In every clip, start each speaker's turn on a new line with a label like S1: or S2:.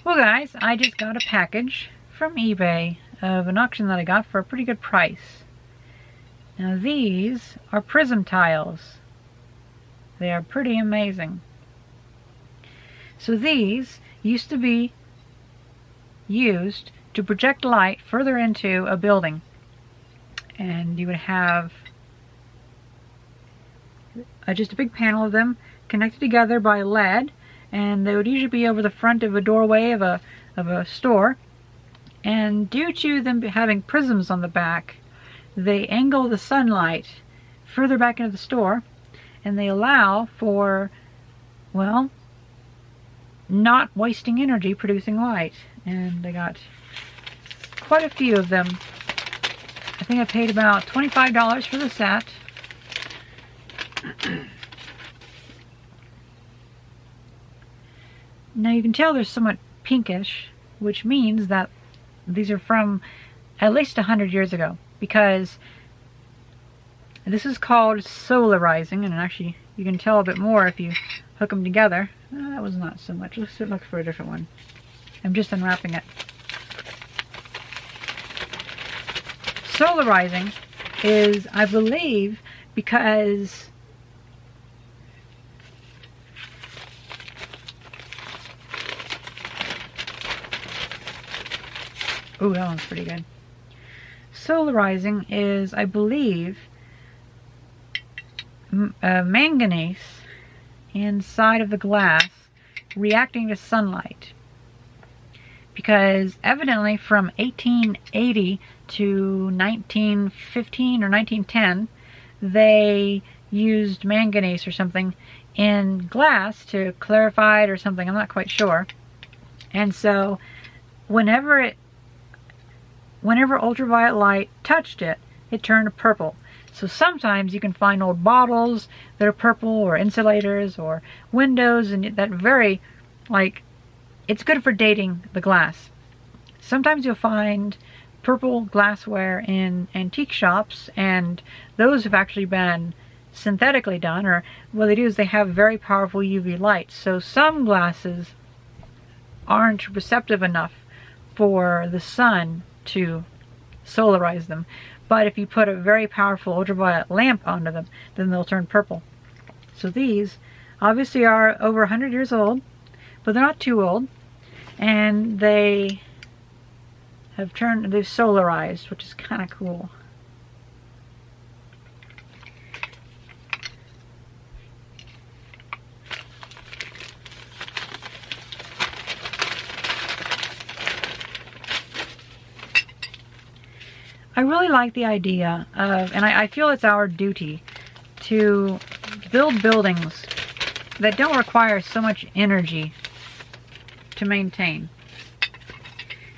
S1: Well guys, I just got a package from eBay of an auction that I got for a pretty good price. Now these are prism tiles. They are pretty amazing. So these used to be used to project light further into a building. And you would have just a big panel of them connected together by lead, and they would usually be over the front of a doorway of a store. And due to them having prisms on the back, they angle the sunlight further back into the store, and they allow for, well, not wasting energy producing light. And I got quite a few of them. I think I paid about $25 for the set. Now you can tell they're somewhat pinkish, which means that these are from at least 100 years ago, because this is called solarizing, and actually you can tell a bit more if you hook them together. That was not so much. Let's look for a different one. I'm just unwrapping it. Solarizing is, I believe, because ooh, that one's pretty good. Solarizing is, I believe, manganese inside of the glass reacting to sunlight. Because evidently from 1880 to 1915 or 1910, they used manganese or something in glass to clarify it or something. I'm not quite sure. And so whenever ultraviolet light touched it, it turned purple. So sometimes you can find old bottles that are purple, or insulators, or windows, and that very, like, it's good for dating the glass. Sometimes you'll find purple glassware in antique shops, and those have actually been synthetically done, or what they do is they have very powerful UV lights. So some glasses aren't receptive enough for the sun to solarize them. But if you put a very powerful ultraviolet lamp onto them, then they'll turn purple. So these obviously are over 100 years old, but they're not too old. And they've solarized, which is kind of cool. I really like the idea of, and I feel it's our duty to build buildings that don't require so much energy to maintain.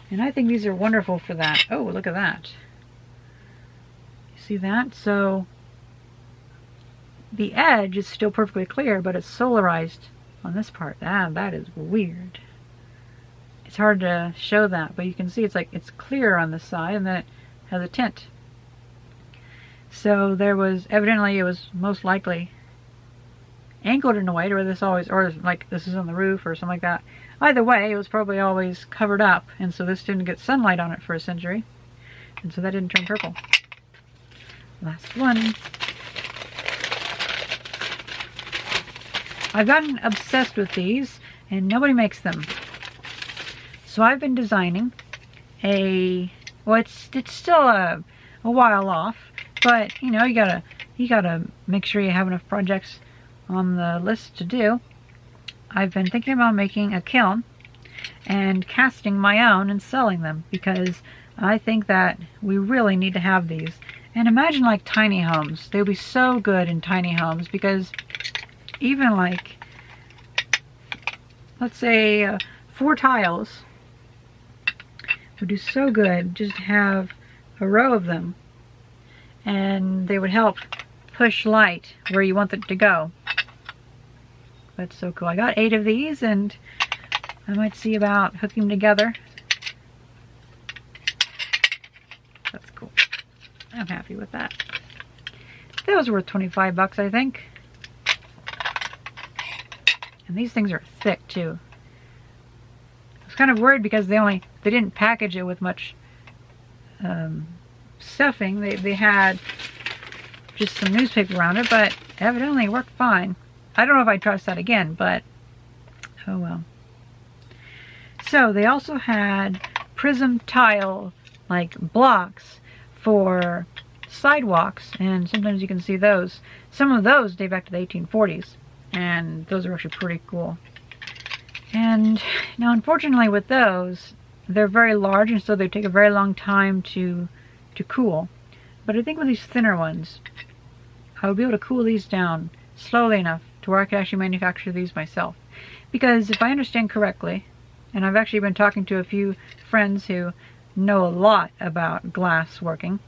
S1: And I think these are wonderful for that. Oh, look at that. You see that? So the edge is still perfectly clear, but it's solarized on this part. Ah, that is weird. It's hard to show that, but you can see it's clear on this side, and then it has a tint. So there was, evidently it was most likely angled in a way to where this always, or like this is on the roof or something like that. Either way, it was probably always covered up, and so this didn't get sunlight on it for a century, and so that didn't turn purple. Last one. I've gotten obsessed with these, and nobody makes them. So I've been designing well, it's still a while off, but you know, you gotta make sure you have enough projects on the list to do. I've been thinking about making a kiln and casting my own and selling them, because I think that we really need to have these. And imagine like tiny homes. They would be so good in tiny homes, because even like, let's say 4 tiles would do so good just to have a row of them, and they would help push light where you want it to go. That's so cool. I got 8 of these, and I might see about hooking them together. That's cool. I'm happy with that. That was worth 25 bucks, I think. And these things are thick too. was kind of worried because they didn't package it with much stuffing. They had just some newspaper around it, but evidently it worked fine. I don't know if I'd trust that again, but oh well. So they also had prism tile like blocks for sidewalks, and sometimes you can see those. Some of those date back to the 1840s, and those are actually pretty cool. And now unfortunately with those, they're very large, and so they take a very long time to cool. But I think with these thinner ones, I would be able to cool these down slowly enough to where I could actually manufacture these myself. Because if I understand correctly, and I've actually been talking to a few friends who know a lot about glass working,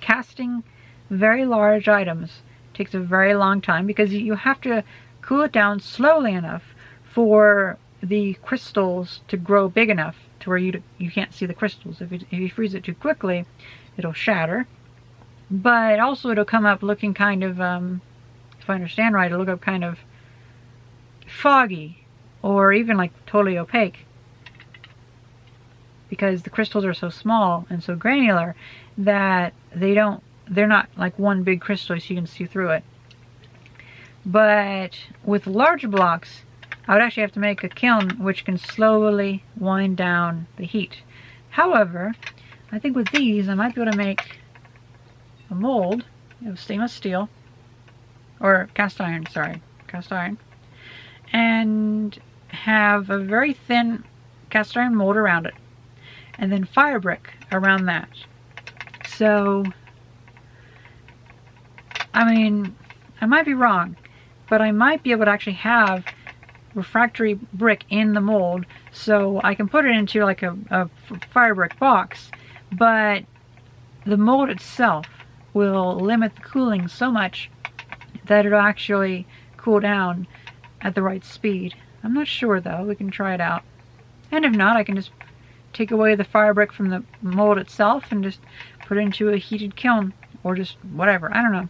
S1: casting very large items takes a very long time because you have to cool it down slowly enough for the crystals to grow big enough to where you can't see the crystals. If you freeze it too quickly, it'll shatter. But also it'll come up looking kind of, if I understand right, it'll look up kind of foggy or even like totally opaque, because the crystals are so small and so granular that they're not like one big crystal so you can see through it. But with large blocks, I would actually have to make a kiln which can slowly wind down the heat. However, I think with these I might be able to make a mold of stainless steel, or cast iron, and have a very thin cast iron mold around it, and then fire brick around that. So, I mean, I might be wrong, but I might be able to actually have refractory brick in the mold, so I can put it into like a fire brick box, but the mold itself will limit the cooling so much that it'll actually cool down at the right speed. I'm not sure though, we can try it out. And if not, I can just take away the fire brick from the mold itself and just put it into a heated kiln, or just whatever, I don't know.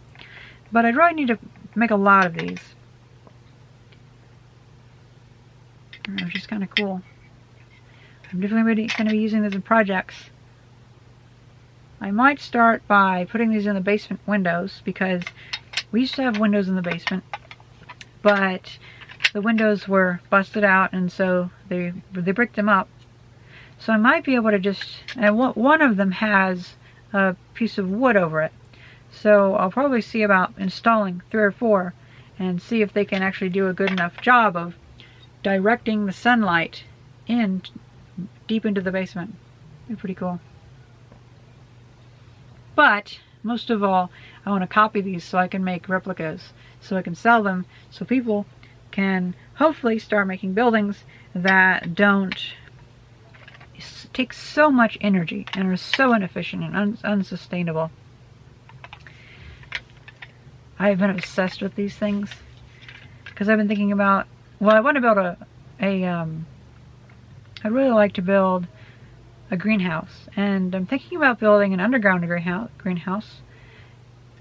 S1: But I'd really need to make a lot of these, which is kind of cool. I'm definitely going to be using these in projects. I might start by putting these in the basement windows, because we used to have windows in the basement, but the windows were busted out, and so they bricked them up. So I might be able to just, and one of them has a piece of wood over it, so I'll probably see about installing 3 or 4 and see if they can actually do a good enough job of directing the sunlight in deep into the basement. It'd be pretty cool. But most of all, I want to copy these so I can make replicas, so I can sell them, so people can hopefully start making buildings that don't take so much energy and are so inefficient and unsustainable. I've been obsessed with these things because I've been thinking about, well, I want to build I'd really like to build a greenhouse, and I'm thinking about building an underground greenhouse.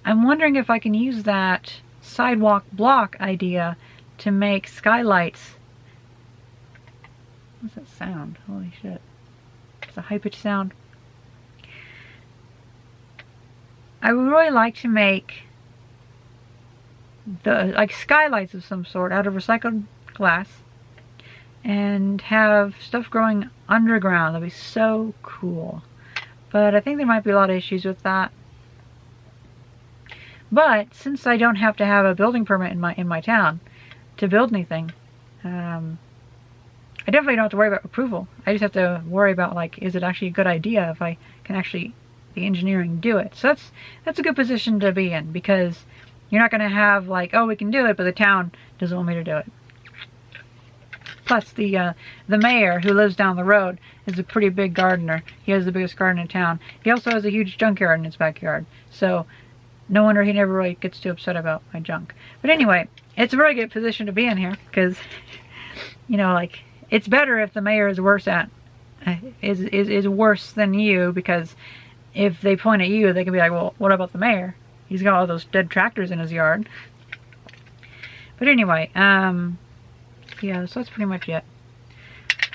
S1: I'm wondering if I can use that sidewalk block idea to make skylights. What's that sound? Holy shit. It's a high-pitched sound. I would really like to make like skylights of some sort out of recycled glass and have stuff growing underground. That'd be so cool. But I think there might be a lot of issues with that. But since I don't have to have a building permit in my town to build anything, I definitely don't have to worry about approval. I just have to worry about, like, is it actually a good idea if I can actually, the engineering, do it. So that's a good position to be in, because you're not going to have, like, oh, we can do it, but the town doesn't want me to do it. Plus, the mayor, who lives down the road, is a pretty big gardener. He has the biggest garden in town. He also has a huge junkyard in his backyard. So, no wonder he never really gets too upset about my junk. But anyway, it's a very good position to be in here, because, you know, like, it's better if the mayor is worse than you, because if they point at you, they can be like, well, what about the mayor? He's got all those dead tractors in his yard. But anyway, yeah, so that's pretty much it.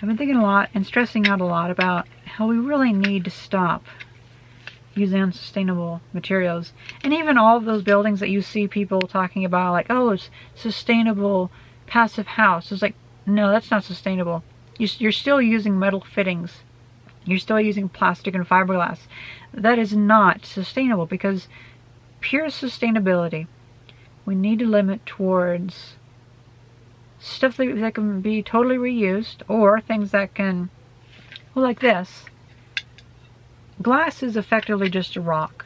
S1: I've been thinking a lot and stressing out a lot about how we really need to stop using unsustainable materials. And even all of those buildings that you see people talking about, like, oh, it's sustainable passive house. It's like, no, that's not sustainable. You're still using metal fittings. You're still using plastic and fiberglass. That is not sustainable, because pure sustainability, we need to limit towards stuff that can be totally reused, or things that can, well, like this. Glass is effectively just a rock.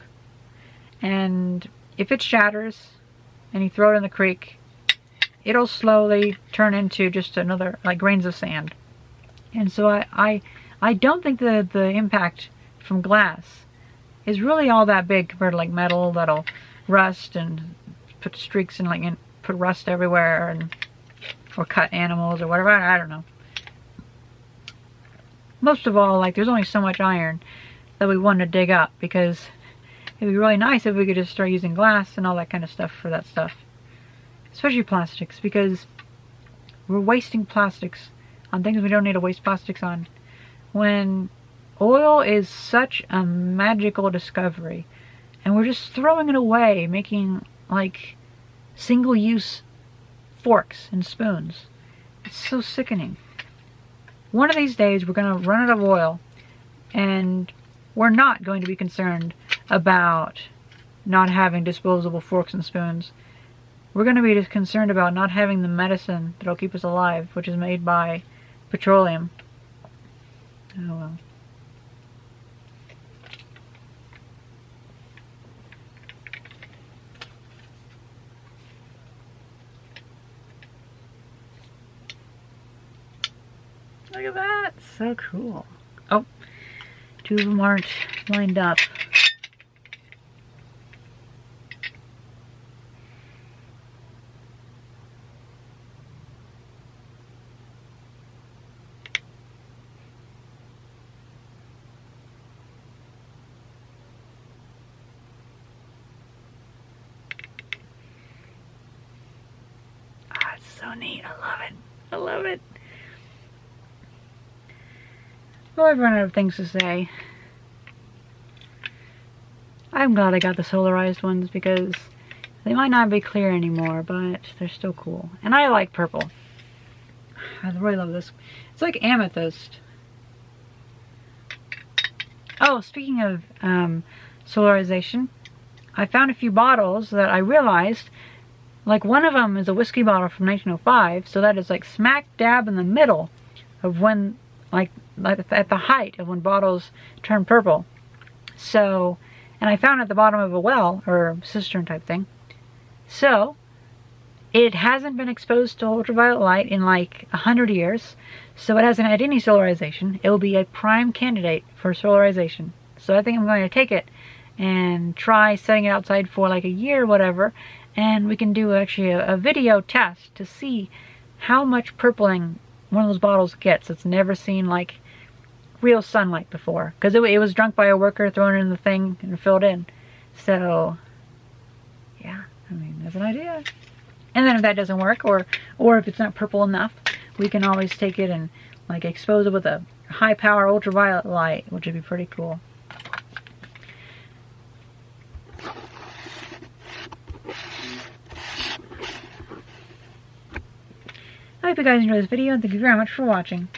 S1: And if it shatters and you throw it in the creek, it'll slowly turn into just another, like, grains of sand. And so I don't think that the impact from glass is really all that big compared to, like, metal that'll rust and put streaks in, like, and put rust everywhere, and or cut animals or whatever. I don't know. Most of all, like, there's only so much iron that we want to dig up, because it'd be really nice if we could just start using glass and all that kind of stuff for that stuff. Especially plastics, because we're wasting plastics on things we don't need to waste plastics on. When oil is such a magical discovery, and we're just throwing it away, making, like, single-use forks and spoons. It's so sickening. One of these days we're going to run out of oil, and we're not going to be concerned about not having disposable forks and spoons. We're going to be just concerned about not having the medicine that'll keep us alive, which is made by petroleum. Oh well. Look at that! So cool. Oh, two of them aren't lined up. Ah, it's so neat. I love it. I love it. Well, I've run out of things to say. I'm glad I got the solarized ones, because they might not be clear anymore, but they're still cool. And I like purple. I really love this. It's like amethyst. Oh, speaking of solarization, I found a few bottles that I realized, like, one of them is a whiskey bottle from 1905, so that is like smack dab in the middle of when, like at the height of when bottles turn purple. So, and I found it at the bottom of a well, or cistern type thing. So, it hasn't been exposed to ultraviolet light in like 100 years, so it hasn't had any solarization. It will be a prime candidate for solarization. So I think I'm going to take it and try setting it outside for like a year or whatever, and we can do actually a video test to see how much purpling one of those bottles gets. It's never seen like real sunlight before, because it was drunk by a worker, thrown in the thing and filled in. So yeah, I mean, that's an idea. And then if that doesn't work, or if it's not purple enough, we can always take it and like expose it with a high power ultraviolet light, which would be pretty cool. I hope you guys enjoyed this video, and thank you very much for watching.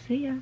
S1: See ya.